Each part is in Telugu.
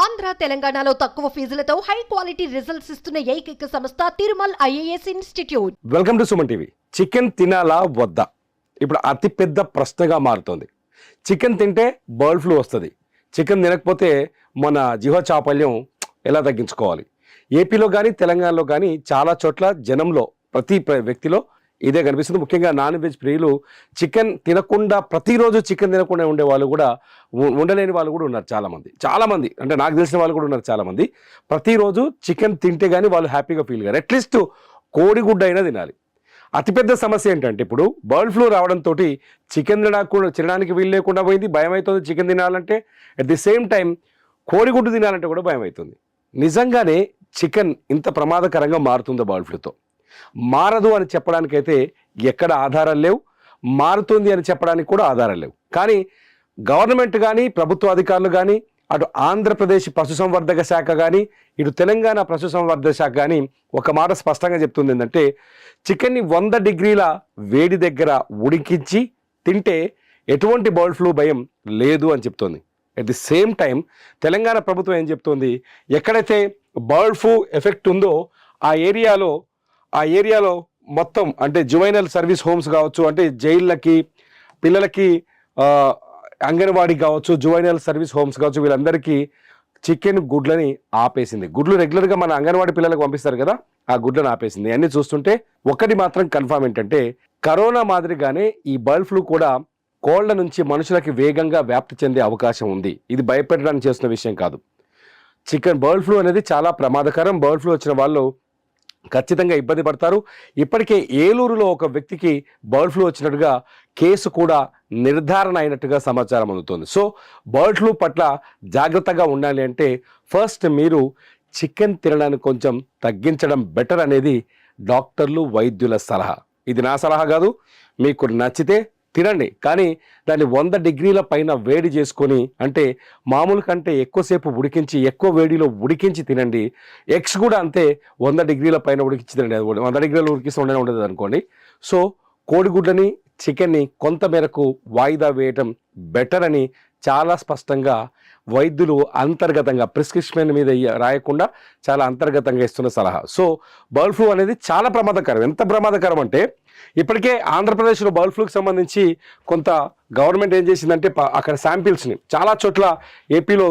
ఆంధ్ర తెలంగాణలో తక్కువ ఫీజులతో హై క్వాలిటీ రిజల్ట్స్ ఇస్తున్న ఏకైక సంస్థ Tirumal IAS institute. Welcome to Suman TV. Chicken తినాలా వద్దా ఇప్పుడు అతిపెద్ద ప్రశ్నగా మారుతోంది. చికెన్ తింటే బర్డ్ ఫ్లూ వస్తుంది, చికెన్ తినకపోతే మన జీవ చాపల్యం ఎలా తగ్గించుకోవాలి? ఏపీలో కానీ తెలంగాణలో కానీ చాలా చోట్ల జనంలో ప్రతి వ్యక్తిలో ఇదే కనిపిస్తుంది. ముఖ్యంగా నాన్ వెజ్ ప్రియులు చికెన్ తినకుండా ప్రతిరోజు చికెన్ తినకుండా ఉండే వాళ్ళు కూడా ఉండలేని వాళ్ళు కూడా ఉన్నారు చాలామంది అంటే నాకు తెలిసిన వాళ్ళు కూడా ఉన్నారు చాలామంది. ప్రతిరోజు చికెన్ తింటే కానీ వాళ్ళు హ్యాపీగా ఫీల్ కారు. అట్లీస్ట్ కోడిగుడ్డ అయినా తినాలి. అతిపెద్ద సమస్య ఏంటంటే ఇప్పుడు బర్డ్ ఫ్లూ రావడంతో చికెన్ తినడానికి వీలు లేకుండా పోయింది, భయం అవుతుంది. చికెన్ తినాలంటే అట్ ది సేమ్ టైం కోడిగుడ్డు తినాలంటే కూడా భయం అవుతుంది. నిజంగానే చికెన్ ఇంత ప్రమాదకరంగా మారుతుందో బర్డ్ ఫ్లూతో? మారదు అని చెప్పడానికైతే ఎక్కడ ఆధారాలు లేవు, మారుతుంది అని చెప్పడానికి కూడా ఆధారాలు లేవు. కానీ గవర్నమెంట్ కానీ ప్రభుత్వ అధికారులు కానీ అటు ఆంధ్రప్రదేశ్ పశుసంవర్ధక శాఖ కానీ ఇటు తెలంగాణ పశుసంవర్ధక శాఖ కానీ ఒక మాట స్పష్టంగా చెప్తుంది ఏంటంటే చికెన్ని 100 డిగ్రీల వేడి దగ్గర ఉడికించి తింటే ఎటువంటి బర్డ్ ఫ్లూ భయం లేదు అని చెప్తోంది. At the same time Telangana ప్రభుత్వం ఏం చెప్తోంది, ఎక్కడైతే బర్డ్ ఫ్లూ ఎఫెక్ట్ ఉందో ఆ ఏరియాలో మొత్తం అంటే జువైనల్ సర్వీస్ హోమ్స్ కావచ్చు, అంటే జైళ్ళకి పిల్లలకి అంగన్వాడీ కావచ్చు, జువైనల్ సర్వీస్ హోమ్స్ కావచ్చు, వీళ్ళందరికీ చికెన్ గుడ్లని ఆపేసింది. గుడ్లు రెగ్యులర్గా మన అంగన్వాడీ పిల్లలకు పంపిస్తారు కదా, ఆ గుడ్లను ఆపేసింది. అన్నీ చూస్తుంటే ఒకటి మాత్రం కన్ఫర్మ్ ఏంటంటే కరోనా మాదిరిగానే ఈ బర్డ్ ఫ్లూ కూడా కోళ్ల నుంచి మనుషులకి వేగంగా వ్యాప్తి చెందే అవకాశం ఉంది. ఇది భయపెట్టడానికి చేస్తున్న విషయం కాదు. బర్డ్ ఫ్లూ అనేది చాలా ప్రమాదకరం. బర్డ్ ఫ్లూ వచ్చిన వాళ్ళు ఖచ్చితంగా ఇబ్బంది పడతారు. ఇప్పటికే ఏలూరులో ఒక వ్యక్తికి బర్డ్ ఫ్లూ వచ్చినట్టుగా కేసు కూడా నిర్ధారణ అయినట్టుగా సమాచారం అందుతోంది. సో బర్డ్ ఫ్లూ పట్ల జాగ్రత్తగా ఉండాలి అంటే ఫస్ట్ మీరు చికెన్ తినడానికి కొంచెం తగ్గించడం బెటర్ అనేది డాక్టర్లు వైద్యుల సలహా. ఇది నా సలహా కాదు, మీకు నచ్చితే తినండి, కానీ దాన్ని 100 డిగ్రీల పైన వేడి చేసుకొని, అంటే మామూలు కంటే ఎక్కువసేపు ఉడికించి ఎక్కువ వేడిలో ఉడికించి తినండి. ఎగ్స్ కూడా అంతే 100 డిగ్రీల పైన ఉడికించి తినండి. 100 డిగ్రీలు ఉడికిస్తే ఉండదు అనుకోండి. సో కోడిగుడ్లని చికెన్ని కొంత మేరకు వాయిదా వేయటం బెటర్ అని చాలా స్పష్టంగా వైద్యులు అంతర్గతంగా ప్రిస్క్రిప్షన్ మీద రాయకుండా చాలా అంతర్గతంగా ఇస్తున్న సలహా. సో బర్డ్ ఫ్లూ అనేది చాలా ప్రమాదకరం. ఎంత ప్రమాదకరం అంటే ఇప్పటికే ఆంధ్రప్రదేశ్లో బర్డ్ ఫ్లూకి సంబంధించి కొంత గవర్నమెంట్ ఏం చేసిందంటే అక్కడ శాంపిల్స్ని చాలా చోట్ల ఏపీలో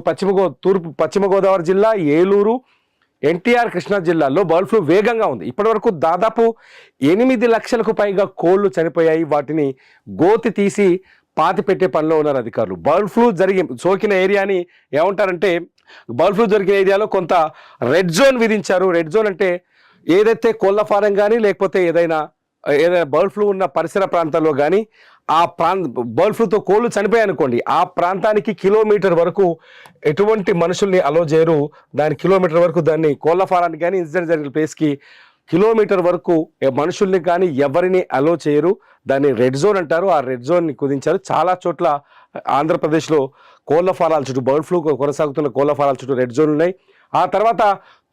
పశ్చిమ గోదావరి జిల్లా, ఏలూరు, ఎన్టీఆర్ కృష్ణా జిల్లాల్లో బర్డ్ ఫ్లూ వేగంగా ఉంది. ఇప్పటివరకు దాదాపు 8 లక్షలకు పైగా కోళ్లు చనిపోయాయి. వాటిని గోతి తీసి పాతి పెట్టే పనిలో ఉన్నారు అధికారులు. బర్డ్ ఫ్లూ సోకిన ఏరియాని ఏమంటారంటే, బర్డ్ ఫ్లూ జరిగిన ఏరియాలో కొంత రెడ్ జోన్ విధించారు. రెడ్ జోన్ అంటే ఏదైతే కోళ్ళ ఫారం కానీ లేకపోతే ఏదైనా బర్డ్ ఫ్లూ ఉన్న పరిసర ప్రాంతాల్లో కానీ బర్డ్ ఫ్లూతో కోళ్ళు చనిపోయాయి అనుకోండి, ఆ ప్రాంతానికి కిలోమీటర్ వరకు ఎటువంటి మనుషుల్ని అలో చేయరు. దాని కిలోమీటర్ వరకు దాన్ని కోళ్ళ ఫారానికి కానీ ఇన్సిడెంట్ జరిగిన ప్లేస్కి కిలోమీటర్ వరకు మనుషుల్ని కానీ ఎవరిని అలో చేయరు. దాన్ని రెడ్ జోన్ అంటారు. ఆ రెడ్ జోన్ని కుదించారు. చాలా చోట్ల ఆంధ్రప్రదేశ్లో కోళ్ళ ఫారాల చుట్టూ, బర్డ్ ఫ్లూ కొనసాగుతున్న కోళ్ళ ఫారాల చుట్టూ రెడ్ జోన్ ఉన్నాయి. ఆ తర్వాత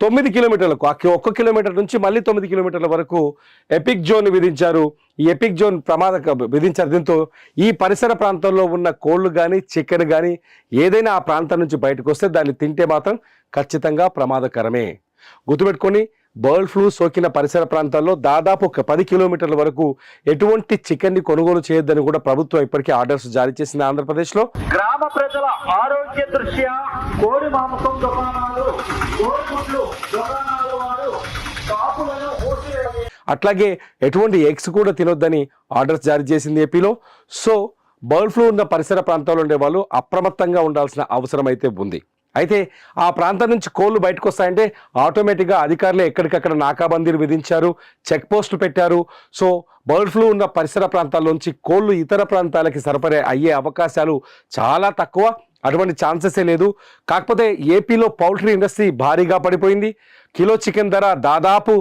9 కిలోమీటర్లకు 1 కిలోమీటర్ నుంచి మళ్ళీ 9 కిలోమీటర్ల వరకు ఎపిక్ జోన్ విధించారు. ఈ ఎపిక్ జోన్ విధించారు. దీంతో ఈ పరిసర ప్రాంతంలో ఉన్న కోళ్ళు కానీ చికెన్ కానీ ఏదైనా ఆ ప్రాంతం నుంచి బయటకు వస్తే దాన్ని తింటే మాత్రం ఖచ్చితంగా ప్రమాదకరమే. గుర్తుపెట్టుకొని బర్డ్ ఫ్లూ సోకిన పరిసర ప్రాంతాల్లో దాదాపు 10 కిలోమీటర్ల వరకు ఎటువంటి చికెన్ని కొనుగోలు చేయొద్దని కూడా ప్రభుత్వం ఇప్పటికే ఆర్డర్స్ జారీ చేసింది ఆంధ్రప్రదేశ్లో. గ్రామ ప్రజల ఆరోగ్య దృష్ట్యా కోడి మాంసం దుకాణాలు, కోడిగుడ్లు దుకాణాల వారు కాపులను మూసివేయాలి. అట్లాగే ఎటువంటి ఎగ్స్ కూడా తినొద్దని ఆర్డర్స్ జారీ చేసింది ఏపీలో. సో బర్డ్ ఫ్లూ ఉన్న పరిసర ప్రాంతాల్లో ఉండే వాళ్ళు అప్రమత్తంగా ఉండాల్సిన అవసరం అయితే ఉంది. అయితే ఆ ప్రాంతం నుంచి కోళ్ళు బయటకు వస్తాయంటే ఆటోమేటిక్గా అధికారులు ఎక్కడికక్కడ నాకాబందీలు విధించారు, చెక్ పోస్టులు పెట్టారు. సో బర్డ్ ఫ్లూ ఉన్న పరిసర ప్రాంతాల్లోంచి కోళ్ళు ఇతర ప్రాంతాలకి సరఫరా అయ్యే అవకాశాలు చాలా తక్కువ. అటువంటి ఛాన్సెసే లేదు. కాకపోతే ఏపీలో పౌల్ట్రీ ఇండస్ట్రీ భారీగా పడిపోయింది. కిలో చికెన్ ధర దాదాపు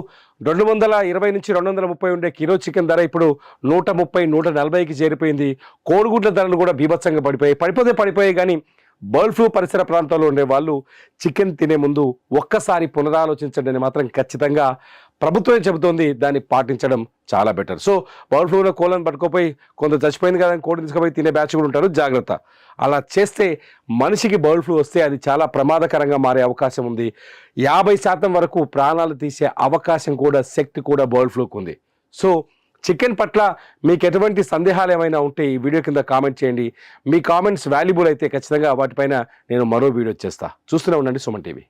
220 నుంచి 230 ఉండే కిలో చికెన్ ధర ఇప్పుడు 130, 140కి చేరిపోయింది. కోడిగుడ్ల ధరలు కూడా బీభత్సంగా పడిపోయాయి. కానీ బర్డ్ ఫ్లూ పరిసర ప్రాంతాల్లో ఉండే వాళ్ళు చికెన్ తినే ముందు ఒక్కసారి పునరాలోచించండి అని మాత్రం ఖచ్చితంగా ప్రభుత్వమే చెబుతోంది, దాన్ని పాటించడం చాలా బెటర్. సో బర్డ్ ఫ్లూలో కోళ్ళని పట్టుకోపోయి కొంత చచ్చిపోయింది కదా కోడిని తీసుకుపోయి తినే బ్యాచ్ కూడా ఉంటారు, జాగ్రత్త. అలా చేస్తే మనిషికి బర్డ్ ఫ్లూ వస్తే అది చాలా ప్రమాదకరంగా మారే అవకాశం ఉంది. 50% వరకు ప్రాణాలు తీసే అవకాశం కూడా, శక్తి కూడా బర్డ్ ఫ్లూకు ఉంది. సో చికెన్ పట్ల మీకు ఎటువంటి సందేహాలు ఏమైనా ఉంటే ఈ వీడియో కింద కామెంట్ చేయండి. మీ కామెంట్స్ వాల్యుబుల్ అయితే ఖచ్చితంగా వాటిపైన నేను మరో వీడియో చేస్తా. చూస్తూనే ఉండండి సుమన్ టీవీ.